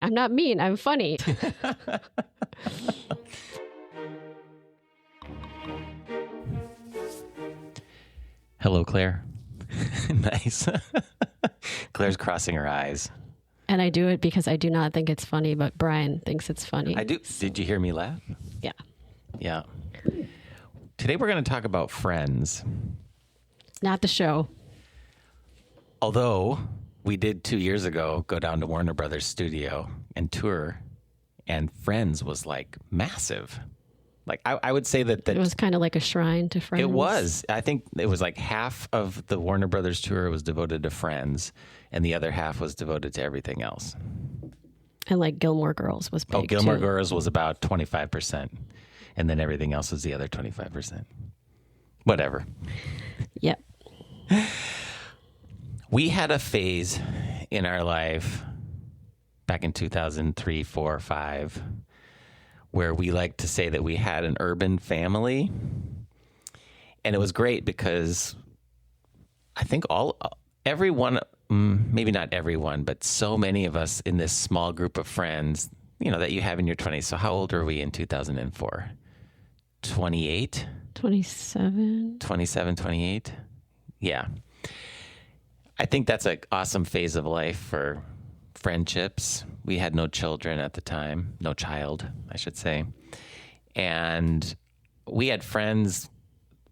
I'm not mean. I'm funny. Hello, Claire. Nice. Claire's crossing her eyes. And I do it because I do not think it's funny, but Brian thinks it's funny. I do. Did you hear me laugh? Yeah. Yeah. Today we're going to talk about Friends. Not the show. Although we did 2 years ago go down to Warner Brothers studio and tour, and Friends was like massive. Like I would say that It was kind of like a shrine to Friends. it was. I think it was like half of the Warner Brothers tour was devoted to Friends, and the other half was devoted to everything else. And like Gilmore Girls was big Oh, Gilmore too. Girls was about 25%, and then everything else was the other 25%. Whatever. Yep. We had a phase in our life back in 2003, 4, 5, where we like to say that we had an urban family. And it was great because I think everyone, maybe not everyone, but so many of us in this small group of friends, that you have in your 20s. So how old were we in 2004? 28? 27. 27, 28? Yeah. I think that's an awesome phase of life for friendships. We had no children at the time, no child, I should say. And we had friends,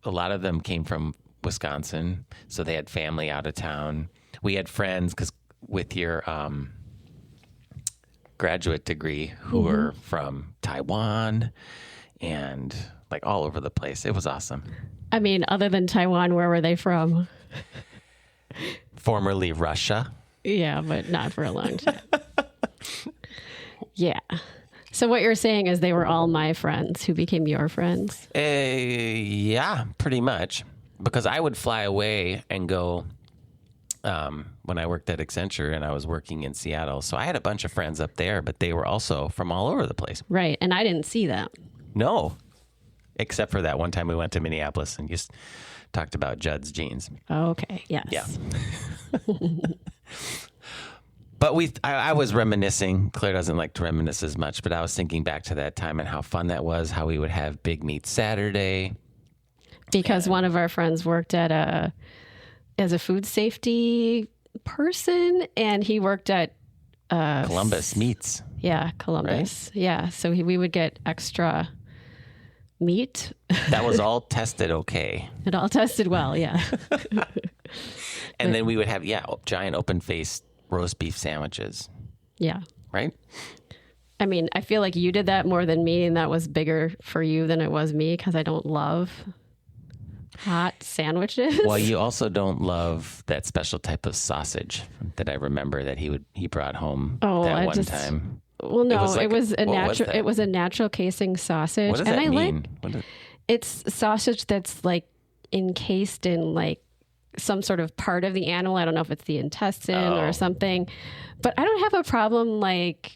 a lot of them came from Wisconsin, so they had family out of town. We had friends because with your graduate degree who were from Taiwan and like all over the place. It was awesome. I mean, other than Taiwan, where were they from? Formerly Russia. Yeah, but not for a long time. Yeah. So what you're saying is they were all my friends who became your friends? Yeah, pretty much. Because I would fly away and go when I worked at Accenture and I was working in Seattle. So I had a bunch of friends up there, but they were also from all over the place. Right. And I didn't see them. No, except for that one time we went to Minneapolis and just talked about Judd's jeans. Okay. Yes. Yeah. But I was reminiscing. Claire doesn't like to reminisce as much, but I was thinking back to that time and how fun that was, how we would have Big Meat Saturday. Because one of our friends worked as a food safety person, and he worked at Columbus Meats. Yeah, Columbus. Right? Yeah. So we would get extra meat. That was all tested okay. It all tested well, yeah. And then we would have, giant open-faced roast beef sandwiches. Yeah. Right? I mean, I feel like you did that more than me, and that was bigger for you than it was me because I don't love hot sandwiches. Well, you also don't love that special type of sausage that I remember that he brought home one time. Well, no, it was a natural casing sausage. What does that mean? It's sausage that's like encased in like some sort of part of the animal. I don't know if it's the intestine or something, but I don't have a problem like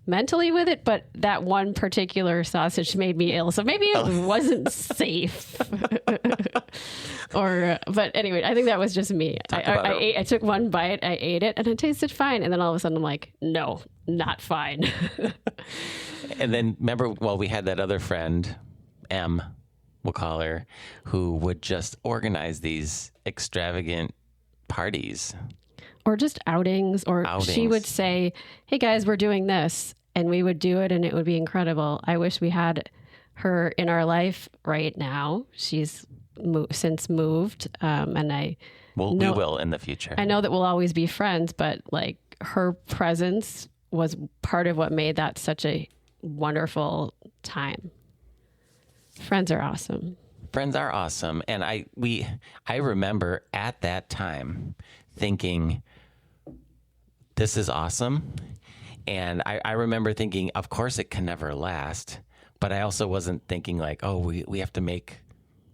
mentally with it, but that one particular sausage made me ill. So maybe it wasn't safe. But anyway, I think that was just me. I took one bite, I ate it, and it tasted fine. And then all of a sudden I'm like, no, not fine. And then remember, we had that other friend, M, we'll call her, who would just organize these extravagant parties. Or just outings. She would say, hey guys, we're doing this. And we would do it and it would be incredible. I wish we had her in our life right now. She's since moved. And we will in the future. I know that we'll always be friends, but like her presence was part of what made that such a wonderful time. Friends are awesome. Friends are awesome. And I remember at that time thinking, this is awesome. And I remember thinking, of course it can never last. But I also wasn't thinking like, we have to make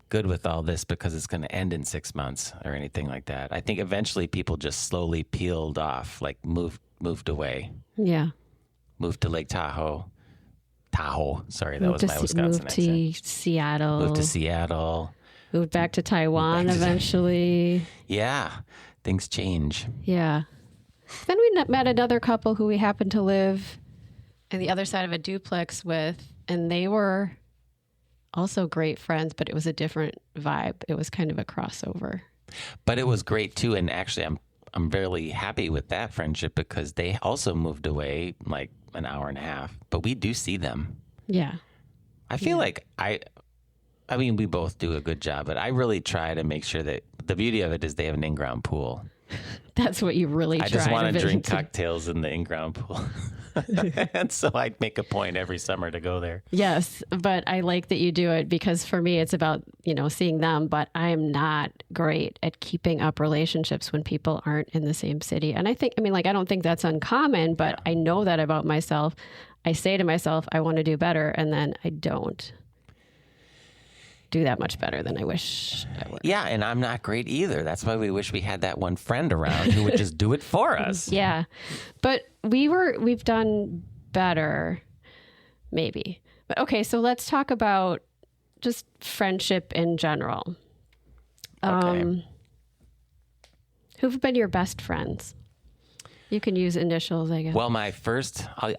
good with all this because it's going to end in 6 months or anything like that. I think eventually people just slowly peeled off, like moved away. Yeah. Moved to Lake Tahoe. Sorry, that was my Wisconsin accent. Moved to Seattle. Moved back to Taiwan eventually. Yeah. Things change. Yeah. Then we met another couple who we happened to live on the other side of a duplex with, and they were also great friends, but it was a different vibe. It was kind of a crossover. But it was great too, and actually I'm really happy with that friendship because they also moved away like an hour and a half, but we do see them. Yeah. I feel like I mean, we both do a good job, but I really try to make sure that the beauty of it is they have an in-ground pool. That's what you really try. I just want to drink cocktails in the in-ground pool. And so I make a point every summer to go there. Yes, but I like that you do it because for me, it's about, seeing them, but I'm not great at keeping up relationships when people aren't in the same city. And I don't think that's uncommon, but I know that about myself. I say to myself, I want to do better, and then I don't do that much better than I wish I would. Yeah, and I'm not great either. That's why we wish we had that one friend around who would just do it for us. Yeah. But we've done better, maybe. But okay, so let's talk about just friendship in general. Okay. Who've been your best friends? You can use initials, I guess. Well,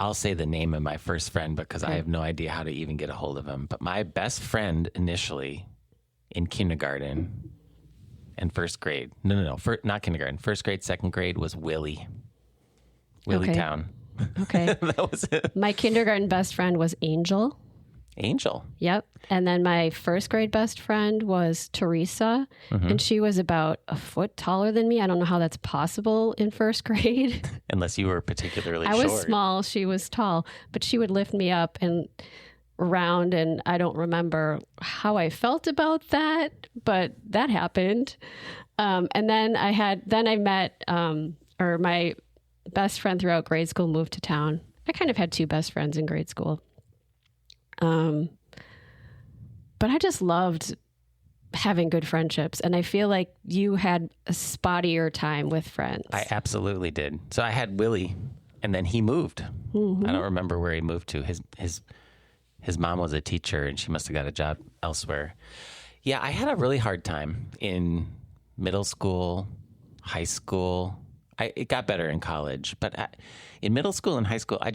I'll say the name of my first friend because I have no idea how to even get a hold of him. But my best friend initially in kindergarten and first grade, not kindergarten, first grade, second grade was Willie Town. Okay. That was it. My kindergarten best friend was Angel. Angel. Yep. And then my first grade best friend was Teresa, and she was about a foot taller than me. I don't know how that's possible in first grade. Unless you were particularly short. I was small. She was tall, but she would lift me up and around, and I don't remember how I felt about that, but that happened. And then my best friend throughout grade school moved to town. I kind of had two best friends in grade school. But I just loved having good friendships. And I feel like you had a spottier time with friends. I absolutely did. So I had Willie, and then he moved. Mm-hmm. I don't remember where he moved to. His mom was a teacher, and she must have got a job elsewhere. Yeah, I had a really hard time in middle school, high school. It got better in college. But in middle school and high school, I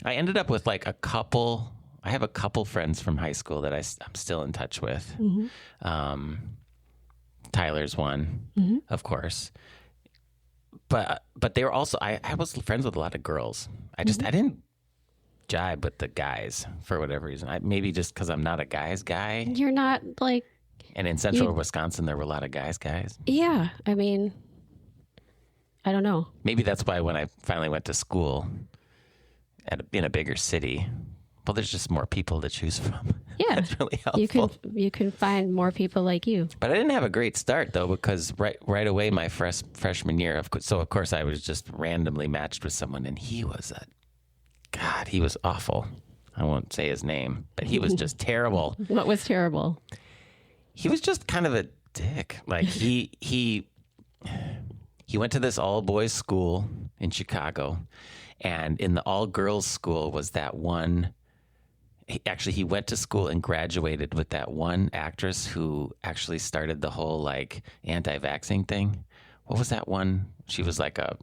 ended up with I have a couple friends from high school that I'm still in touch with. Mm-hmm. Tyler's one, of course. But they were also, I was friends with a lot of girls. I didn't jibe with the guys for whatever reason. Maybe just because I'm not a guy's guy. You're not like... And in central Wisconsin, there were a lot of guys. Yeah. I mean, I don't know. Maybe that's why when I finally went to school in a bigger city, well, there's just more people to choose from. Yeah. That's really helpful. You can find more people like you. But I didn't have a great start, though, because right away, my freshman year, of course, I was just randomly matched with someone, and he was he was awful. I won't say his name, but he was just terrible. What was terrible? He was just kind of a dick. Like, he went to this all-boys school in Chicago, and in the all-girls school was that one... He went to school and graduated with that one actress who actually started the whole, anti-vaxxing thing. What was that one? She was like a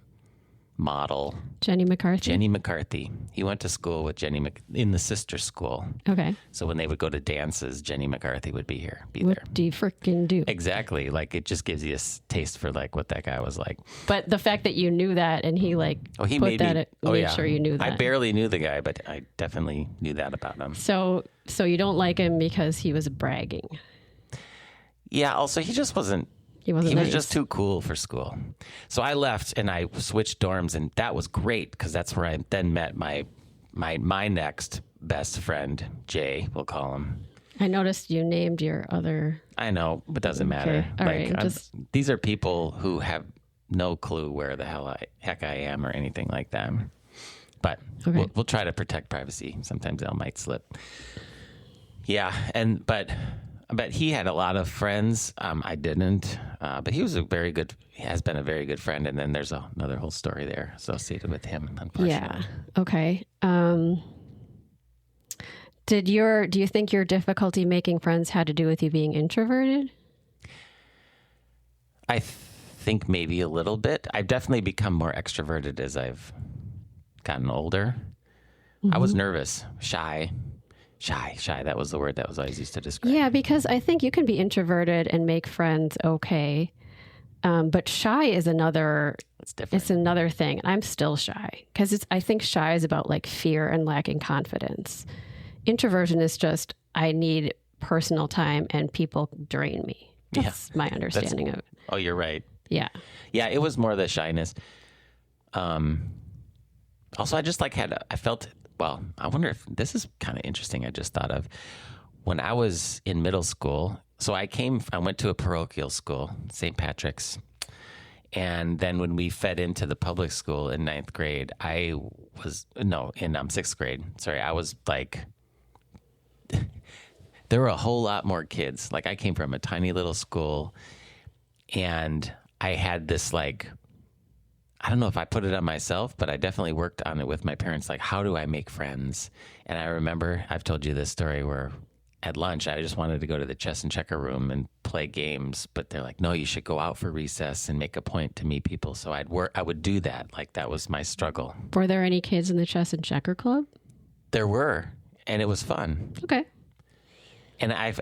model. Jenny McCarthy? Jenny McCarthy. He went to school with in the sister school. Okay. So when they would go to dances, Jenny McCarthy would be there. What do you frickin' do? Exactly. It just gives you a taste for, what that guy was like. But the fact that you knew that and he, made sure you knew that. I barely knew the guy, but I definitely knew that about him. So you don't like him because he was bragging? Yeah, also, he just wasn't... He was just too cool for school. So I left and I switched dorms, and that was great because that's where I then met my next best friend, Jay, we'll call him. I noticed you named your other... I know, but it doesn't matter. All right, these are people who have no clue where the heck I am or anything like that. But we'll try to protect privacy. Sometimes they might slip. Yeah, but he had a lot of friends. I didn't. But he has been a very good friend. And then there's another whole story there associated with him, unfortunately. Yeah. Okay. Do you think your difficulty making friends had to do with you being introverted? I think maybe a little bit. I've definitely become more extroverted as I've gotten older. I was nervous, shy. That was the word that was always used to describe. Yeah, because I think you can be introverted and make friends okay. But shy is another, it's another thing. I'm still shy because I think shy is about like fear and lacking confidence. Introversion is just, I need personal time and people drain me. That's my understanding of it. Oh, you're right. Yeah. Yeah, it was more the shyness. Also, I just like I felt, well, I wonder if this is kind of interesting. I just thought of when I was in middle school. So I went to a parochial school, St. Patrick's. And then when we fed into the public school in ninth grade, in sixth grade, sorry, I was like, there were a whole lot more kids. Like I came from a tiny little school and I had this like, I don't know if I put it on myself, but I definitely worked on it with my parents. Like, how do I make friends? And I remember, I've told you this story where at lunch, I just wanted to go to the chess and checker room and play games, but they're like, no, you should go out for recess and make a point to meet people. So I would do that. Like that was my struggle. Were there any kids in the chess and checker club? There were, and it was fun. Okay. And I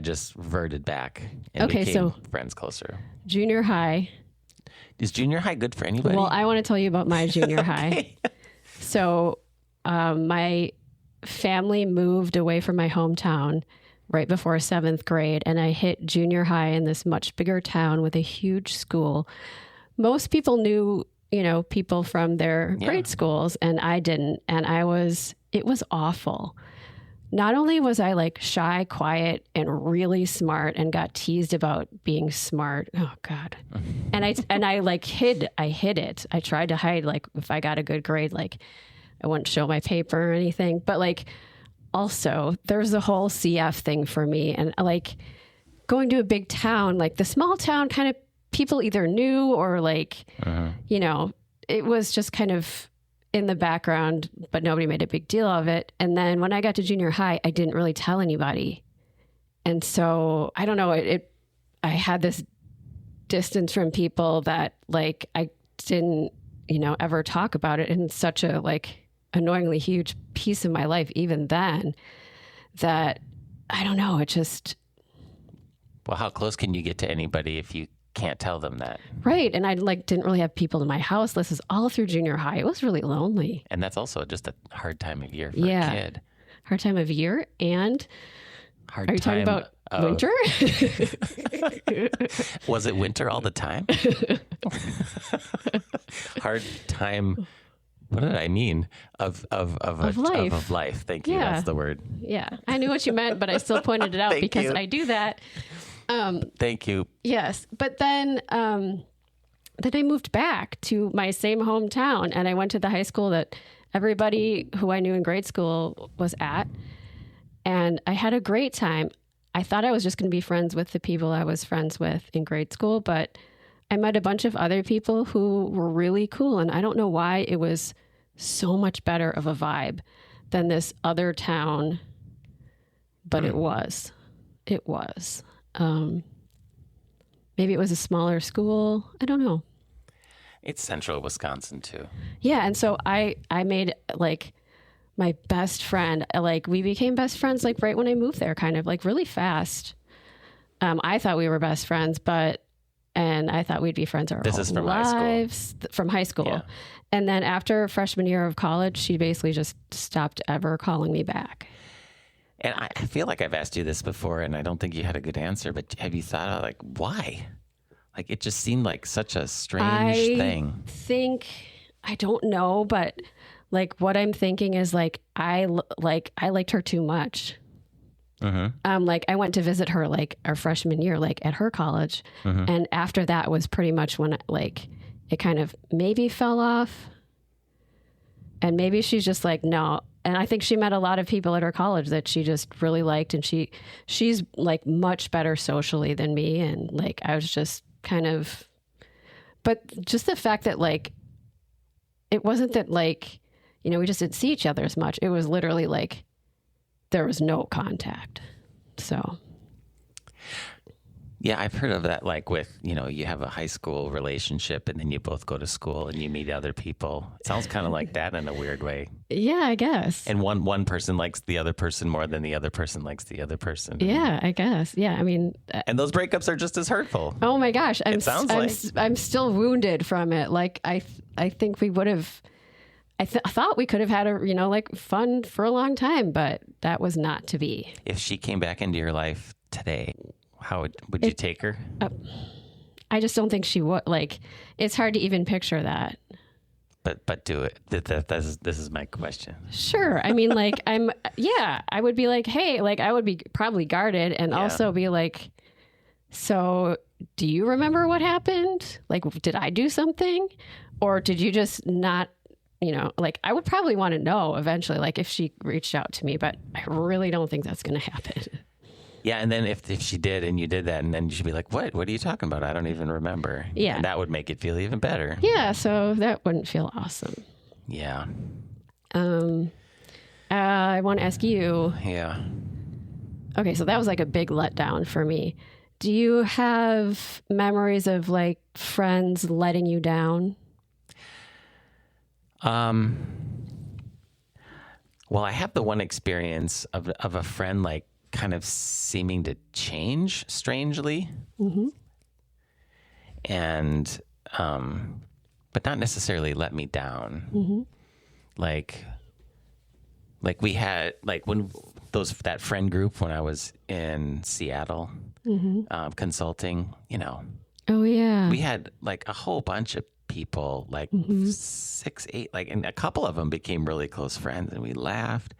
just reverted back and became friends closer. Junior high. Is junior high good for anybody? Well, I want to tell you about my junior high. So my family moved away from my hometown right before seventh grade, and I hit junior high in this much bigger town with a huge school. Most people knew, people from their grade schools, and I didn't. And it was awful. Not only was I like shy, quiet, and really smart and got teased about being smart. Oh God. And I like hid it. I tried to hide, like if I got a good grade, like I wouldn't show my paper or anything. But like also there's the whole CF thing for me. And like going to a big town, like the small town kind of people either knew or like, it was just kind of in the background, but nobody made a big deal of it. And then when I got to junior high, I didn't really tell anybody. And so I don't know, I had this distance from people that like, I didn't, ever talk about it in such a like annoyingly huge piece of my life, even then, that I don't know, it just. Well, how close can you get to anybody if you can't tell them that? Right. And I didn't really have people in my house. This is all through junior high. It was really lonely. And that's also just a hard time of year for a kid. Hard time of year. And are you talking about winter? Was it winter all the time? Hard time. What did I mean? Of life. Of life. Thank you. That's the word. Yeah. I knew what you meant, but I still pointed it out because I do that. Thank you. Yes. But then I moved back to my same hometown, and I went to the high school that everybody who I knew in grade school was at. And I had a great time. I thought I was just going to be friends with the people I was friends with in grade school, but I met a bunch of other people who were really cool. And I don't know why it was so much better of a vibe than this other town, but it was. Maybe it was a smaller school. I don't know. It's central Wisconsin too. Yeah. And so I made like my best friend, like we became best friends, like right when I moved there, kind of like really fast. I thought we were best friends, and I thought we'd be friends our whole lives. From high school. Yeah. And then after freshman year of college, she basically just stopped ever calling me back. And I feel like I've asked you this before, and I don't think you had a good answer, but have you thought of like, why? Like, it just seemed like such a strange thing. I don't know, but like what I'm thinking is like, I liked her too much. Mm-hmm. Like I went to visit her like our freshman year, like at her college. Mm-hmm. And after that was pretty much when like it kind of maybe fell off. And maybe she's just like, no. And I think she met a lot of people at her college that she just really liked. And she's like much better socially than me. And like, I was just kind of, but just the fact that like, it wasn't that like, we just didn't see each other as much. It was literally like, there was no contact. So. Yeah, I've heard of that, like with, you have a high school relationship and then you both go to school and you meet other people. It sounds kind of like that in a weird way. Yeah, I guess. And one person likes the other person more than the other person likes the other person. Yeah, I guess. Yeah, I mean... and those breakups are just as hurtful. Oh my gosh. I'm still wounded from it. Like, I think we would have... I thought we could have had fun for a long time, but that was not to be. If she came back into your life today... how would you take her? I just don't think she would. Like, it's hard to even picture that. But do it. This is my question. Sure. I mean, like, I would be like, hey, like, I would be probably guarded and also be like, so do you remember what happened? Like, did I do something? Or did you just not, like, I would probably want to know eventually, like, if she reached out to me, but I really don't think that's going to happen. Yeah, and then if she did and you did that, and then you should be like, what? What are you talking about? I don't even remember. Yeah. And that would make it feel even better. Yeah, so that wouldn't feel awesome. Yeah. I want to ask you. Yeah. Okay, so that was like a big letdown for me. Do you have memories of like friends letting you down? Well, I have the one experience of a friend like kind of seeming to change strangely. Mm-hmm. And, but not necessarily let me down. Mm-hmm. Like we had, like when that friend group, when I was in Seattle, consulting, Oh yeah. we had like a whole bunch of people, like 6, 8, like, and a couple of them became really close friends and we laughed.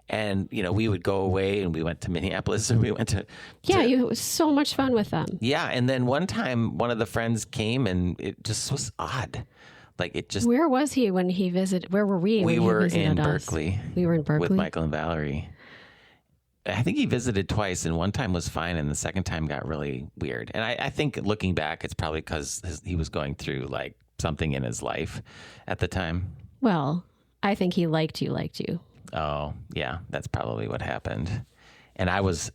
And, we would go away and we went to Minneapolis and we went to... it was so much fun with them. Yeah. And then one time one of the friends came and it just was odd. Like it just... Where was he when he visited? Where were we? We were in Berkeley. We were in Berkeley? With Michael and Valerie. I think he visited twice and one time was fine and the second time got really weird. And I think looking back, it's probably because he was going through like something in his life at the time. Well, I think he liked you. Oh, yeah, that's probably what happened. And I was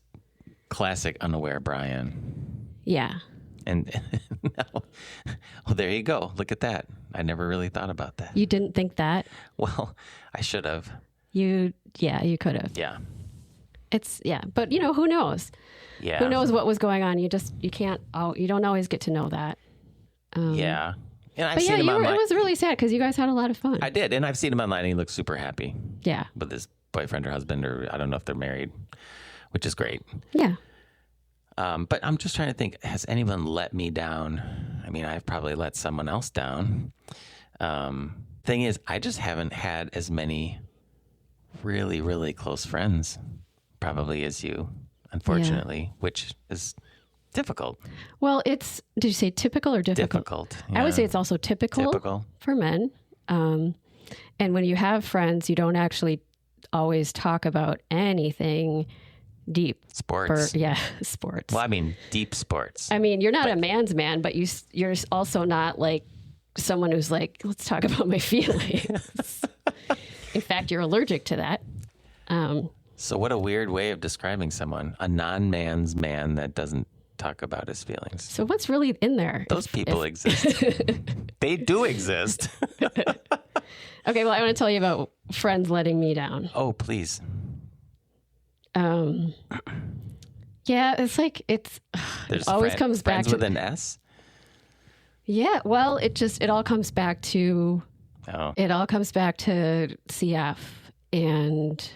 classic unaware Brian. Yeah. And well, there you go. Look at that. I never really thought about that. You didn't think that? Well, I should have. You could have. Yeah. But who knows? Yeah. Who knows what was going on? You don't always get to know that. Yeah. And I've but seen him online. It was really sad because you guys had a lot of fun. I did. And I've seen him online and he looks super happy. Yeah. With his boyfriend or husband, or I don't know if they're married, which is great. Yeah. But I'm just trying to think, has anyone let me down? I mean, I've probably let someone else down. Thing is, I just haven't had as many really, really close friends probably as you, unfortunately, which is difficult. Well, did you say typical or difficult? Difficult. Yeah. I would say it's also typical for men. And when you have friends, you don't actually always talk about anything deep. Sports. Sports. Well, I mean, deep sports. I mean, you're not a man's man, but you're also not like someone who's like, let's talk about my feelings. In fact, you're allergic to that. So what a weird way of describing someone. A non-man's man that doesn't talk about his feelings. So what's really in there? Those people exist. They do exist. Okay, well, I want to tell you about friends letting me down. Oh, please. Yeah, it's like it always comes back to friends with an S. Yeah, well, it all comes back to CF. And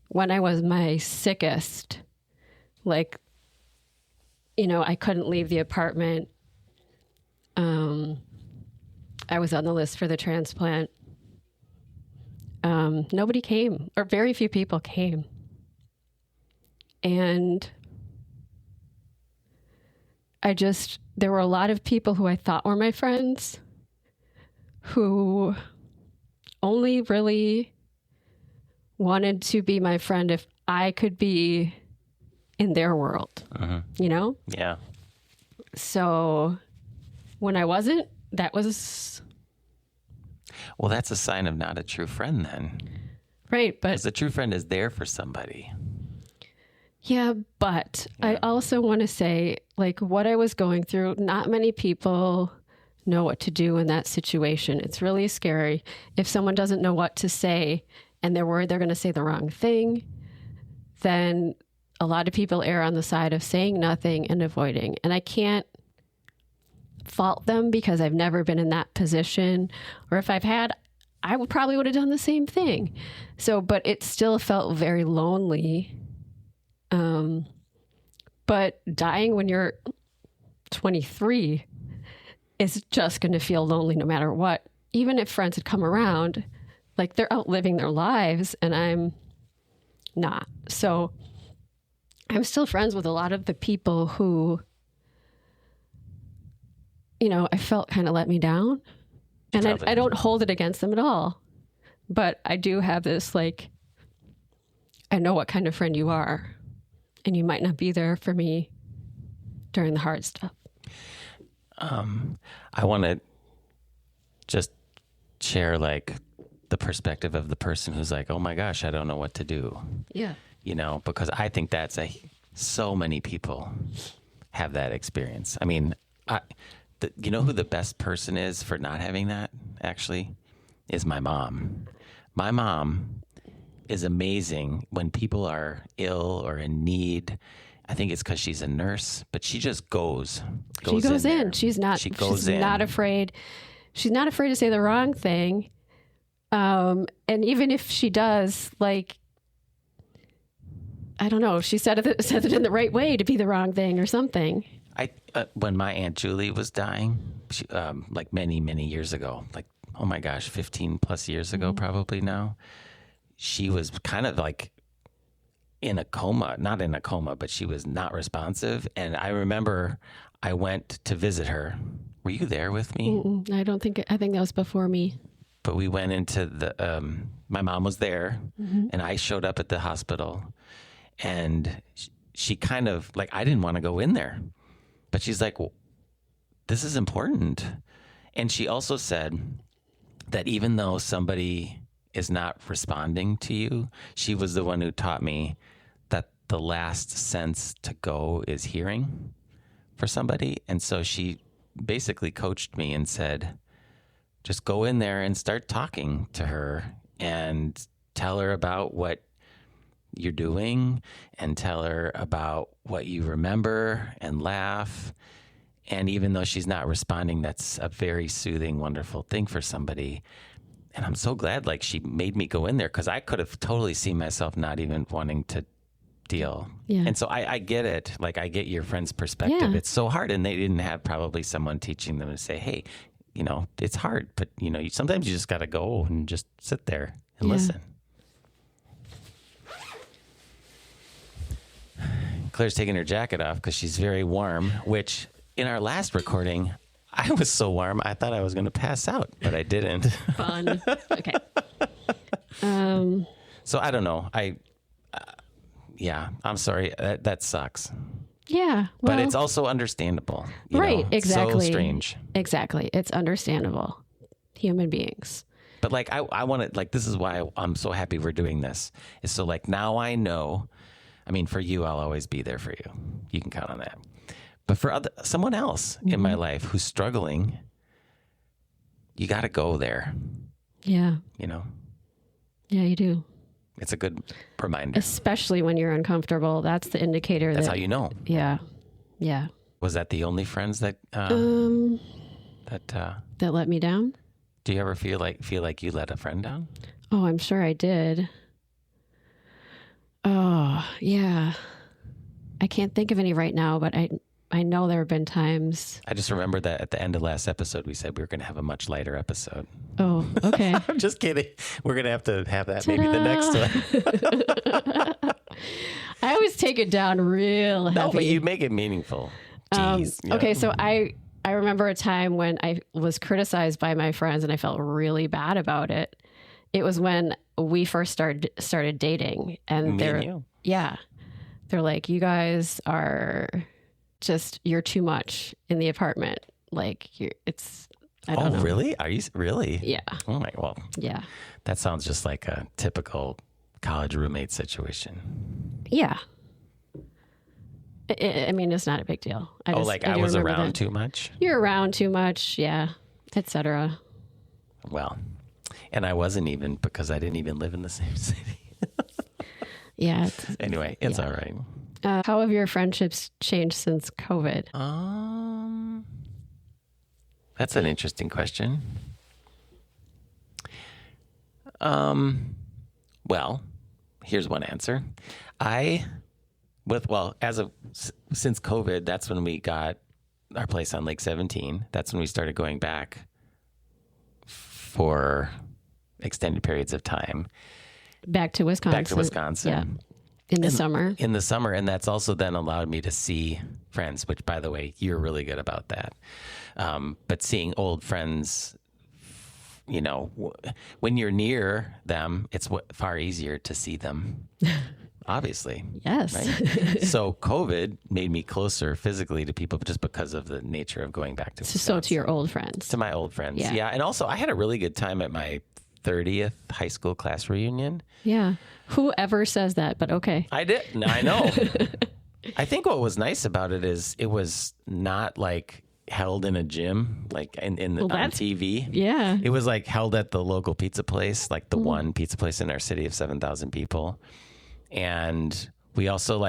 when I was my sickest, like, I couldn't leave the apartment. I was on the list for the transplant. Nobody came, or very few people came. And there were a lot of people who I thought were my friends who only really wanted to be my friend if I could be in their world, Yeah. So when I wasn't, that was... Well, that's a sign of not a true friend then. Right, but... Because a true friend is there for somebody. Yeah, but I also want to say, like, what I was going through, not many people know what to do in that situation. It's really scary. If someone doesn't know what to say and they're worried they're going to say the wrong thing, then a lot of people err on the side of saying nothing and avoiding. And I can't fault them because I've never been in that position. Or if I've had, I probably would have done the same thing. So, but it still felt very lonely. But dying when you're 23 is just going to feel lonely no matter what. Even if friends had come around, like they're out living their lives and I'm not. So I'm still friends with a lot of the people who, you know, I felt kind of let me down. And I don't hold it against them at all. But I do have this, like, I know what kind of friend you are. And you might not be there for me during the hard stuff. I want to just share, like, the perspective of the person who's like, oh my gosh, I don't know what to do. Yeah. You know, because I think that's so many people have that experience. I mean, you know who the best person is for not having that, actually, is my mom. My mom is amazing when people are ill or in need. I think it's because she's a nurse, but she just goes She goes in. She's not afraid. She's not afraid to say the wrong thing. And even if she does, like, I don't know, she said it in the right way to be the wrong thing or something. When my Aunt Julie was dying, she, like many, many years ago, like, oh my gosh, 15 plus years ago, probably now, she was kind of like in a coma, not in a coma, but she was not responsive. And I remember I went to visit her. Were you there with me? I think that was before me. But we went into my mom was there and I showed up at the hospital and she kind of like, I didn't want to go in there, but she's like, well, this is important. And she also said that even though somebody is not responding to you, she was the one who taught me that the last sense to go is hearing for somebody. And so she basically coached me and said, just go in there and start talking to her and tell her about what you're doing and tell her about what you remember and laugh. And even though she's not responding, that's a very soothing, wonderful thing for somebody. And I'm so glad, like, she made me go in there because I could have totally seen myself not even wanting to deal. Yeah. And so I get it. Like, I get your friend's perspective. Yeah. It's so hard. And they didn't have probably someone teaching them to say, hey, you know, it's hard, but, you know, sometimes you just got to go and just sit there and listen. Claire's taking her jacket off because she's very warm, which in our last recording, I was so warm, I thought I was going to pass out, but I didn't. Fun. Okay. So I don't know. I'm sorry. That sucks. Yeah. Well, but it's also understandable. Right. Exactly. So strange. Exactly. It's understandable. Human beings. But like, I want to, like, this is why I'm so happy we're doing this. Is so like, now I know, I mean, for you, I'll always be there for you. You can count on that. But for someone else in my life who's struggling, you got to go there. Yeah. You know? Yeah, you do. It's a good reminder. Especially when you're uncomfortable. That's the indicator. That's how you know. Yeah. Yeah. Was that the only friends that that let me down? Do you ever feel like you let a friend down? Oh, I'm sure I did. Oh, yeah. I can't think of any right now, but I know there have been times. I just remember that at the end of last episode, we said we were going to have a much lighter episode. Oh, okay. I'm just kidding. We're going to have that maybe the next one. I always take it down real heavy. No, but you make it meaningful. Jeez. Okay, so I remember a time when I was criticized by my friends and I felt really bad about it. It was when we first started dating. And they're like, you guys are you're too much in the apartment. Like, I don't know. Oh, really? Are you really? Yeah. Oh my, well. Yeah. That sounds just like a typical college roommate situation. Yeah. I mean, it's not a big deal. I was around too much? You're around too much, yeah, etc. Well, and I wasn't even, because I didn't even live in the same city. Yeah. Anyway, it's all right. How have your friendships changed since COVID? That's an interesting question. Well, here's one answer. Since COVID, that's when we got our place on Lake 17. That's when we started going back for extended periods of time. Back to Wisconsin. Yeah. In the summer. And that's also then allowed me to see friends, which, by the way, you're really good about that. But seeing old friends, when you're near them, it's far easier to see them, obviously. Yes. Right? So COVID made me closer physically to people just because of the nature of going back to Wisconsin. So to your old friends. To my old friends. Yeah. And also, I had a really good time at my 30th high school class reunion. Yeah. Whoever says that, but okay. I did. I know. I think what was nice about it is it was not like held in a gym, like on TV. Yeah. It was like held at the local pizza place, like the one pizza place in our city of 7,000 people. And we also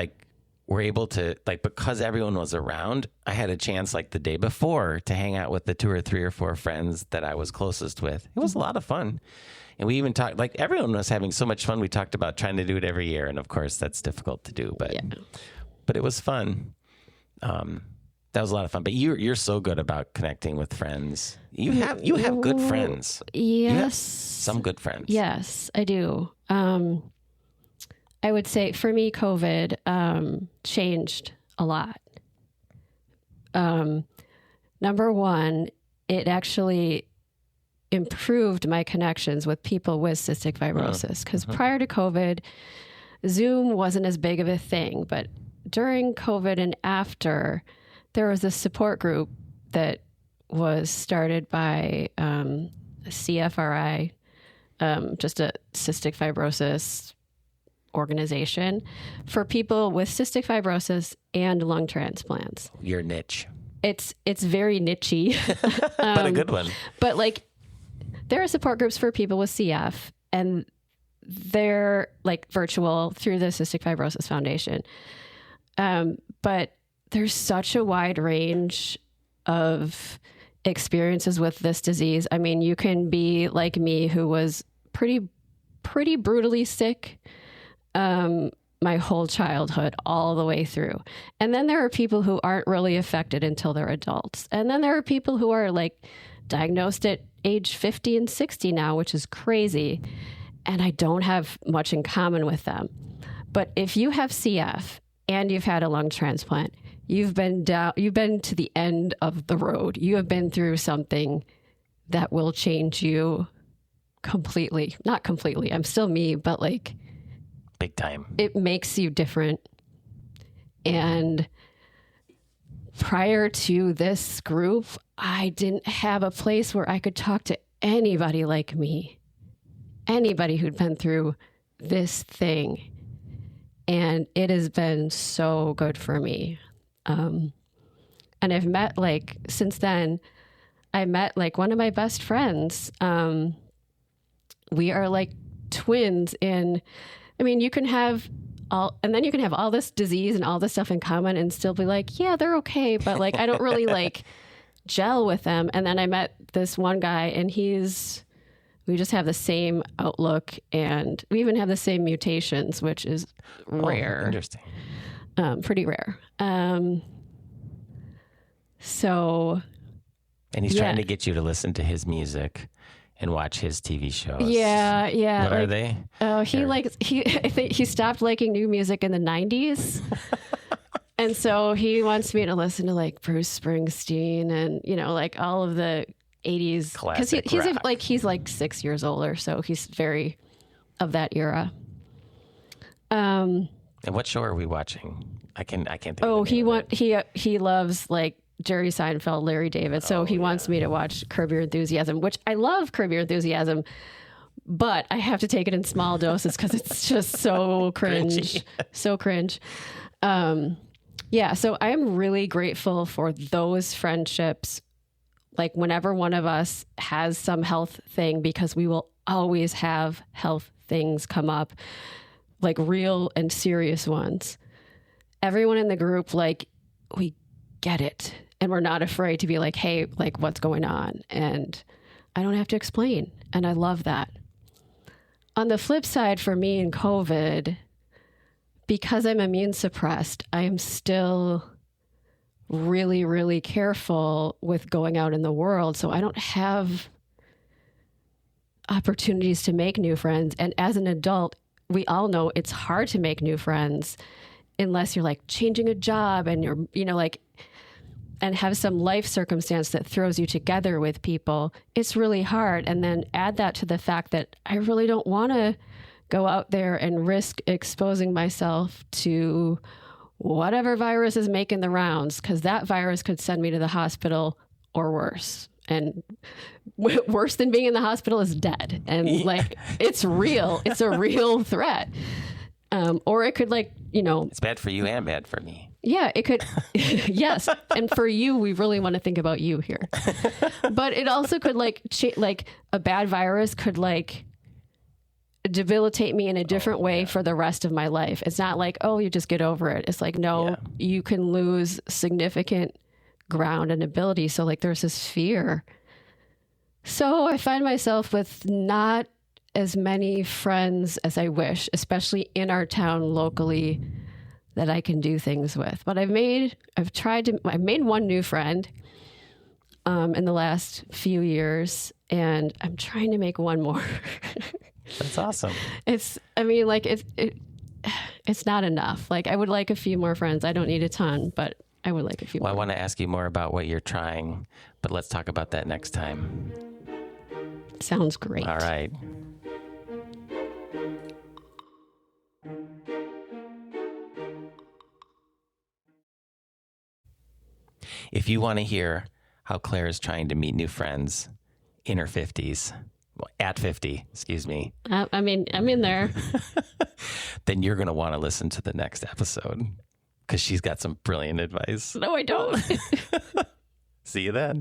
were able to, because everyone was around, I had a chance the day before to hang out with the 2 or 3 or 4 friends that I was closest with. It was a lot of fun. And we even talked, everyone was having so much fun. We talked about trying to do it every year. And of course that's difficult to do, but it was fun. That was a lot of fun. But you're so good about connecting with friends. You have good friends. Yes. You have some good friends. Yes, I do. I would say for me, COVID changed a lot. Number one, it actually improved my connections with people with cystic fibrosis. Because prior to COVID, Zoom wasn't as big of a thing. But during COVID and after, there was a support group that was started by CFRI, just a cystic fibrosis organization for people with cystic fibrosis and lung transplants. Your niche. It's very niche-y. But a good one. But there are support groups for people with CF, and they're virtual through the Cystic Fibrosis Foundation. But there's such a wide range of experiences with this disease. I mean, you can be like me, who was pretty brutally sick my whole childhood, all the way through. And then there are people who aren't really affected until they're adults. And then there are people who are diagnosed at age 50 and 60 now, which is crazy. And I don't have much in common with them. But if you have CF and you've had a lung transplant, you've been to the end of the road. You have been through something that will change you completely. Not completely. I'm still me, but big time. It makes you different. And prior to this group, I didn't have a place where I could talk to anybody like me, anybody who'd been through this thing. And it has been so good for me. And I've met since then, I met one of my best friends. We are twins in, you can have you can have all this disease and all this stuff in common and still be yeah, they're okay. But I don't really gel with them. And then I met this one guy, and we just have the same outlook, and we even have the same mutations, which is rare. Oh, interesting. Pretty rare. So. And he's trying to get you to listen to his music and watch his TV shows. Yeah, yeah. What are they? Oh, I think he stopped liking new music in the 90s. And so he wants me to listen to Bruce Springsteen and, all of the 80s. Classic rock. He's 6 years older, so he's very of that era. And what show are we watching? I can't think of he loves Jerry Seinfeld, Larry David. So he wants me to watch Curb Your Enthusiasm, which I love Curb Your Enthusiasm, but I have to take it in small doses because it's just so cringe. So cringe. Yeah. So I'm really grateful for those friendships. Like whenever one of us has some health thing, because we will always have health things come up, like real and serious ones. Everyone in the group, like, we get it. And we're not afraid to be like, hey, like, what's going on? And I don't have to explain. And I love that. On the flip side, for me in COVID, because I'm immune suppressed, I am still really, really careful with going out in the world. So I don't have opportunities to make new friends. And as an adult, we all know it's hard to make new friends unless you're like changing a job and you're, you know, like, and have some life circumstance that throws you together with people. It's really hard. And then add that to the fact that I really don't want to go out there and risk exposing myself to whatever virus is making the rounds, because that virus could send me to the hospital or worse. And worse than being in the hospital is dead. And like, it's real. It's a real threat. Or it could, like, you know, it's bad for you and bad for me. Yeah, it could. Yes. And for you, we really want to think about you here. But it also could like a bad virus could like debilitate me in a different way for the rest of my life. It's not like, oh, you just get over it. It's like, no, you can lose significant ground and ability. So like there's this fear. So I find myself with not as many friends as I wish, especially in our town locally, that I can do things with. But I've made one new friend in the last few years, and I'm trying to make one more. That's awesome. It's not enough. Like, I would like a few more friends. I don't need a ton, but I would like a few more. I want to ask you more about what you're trying, but let's talk about that next time. Sounds great. All right. If you want to hear how Claire is trying to meet new friends in her 50s, at 50, excuse me. I mean, I'm in there. Then you're going to want to listen to the next episode because she's got some brilliant advice. No, I don't. See you then.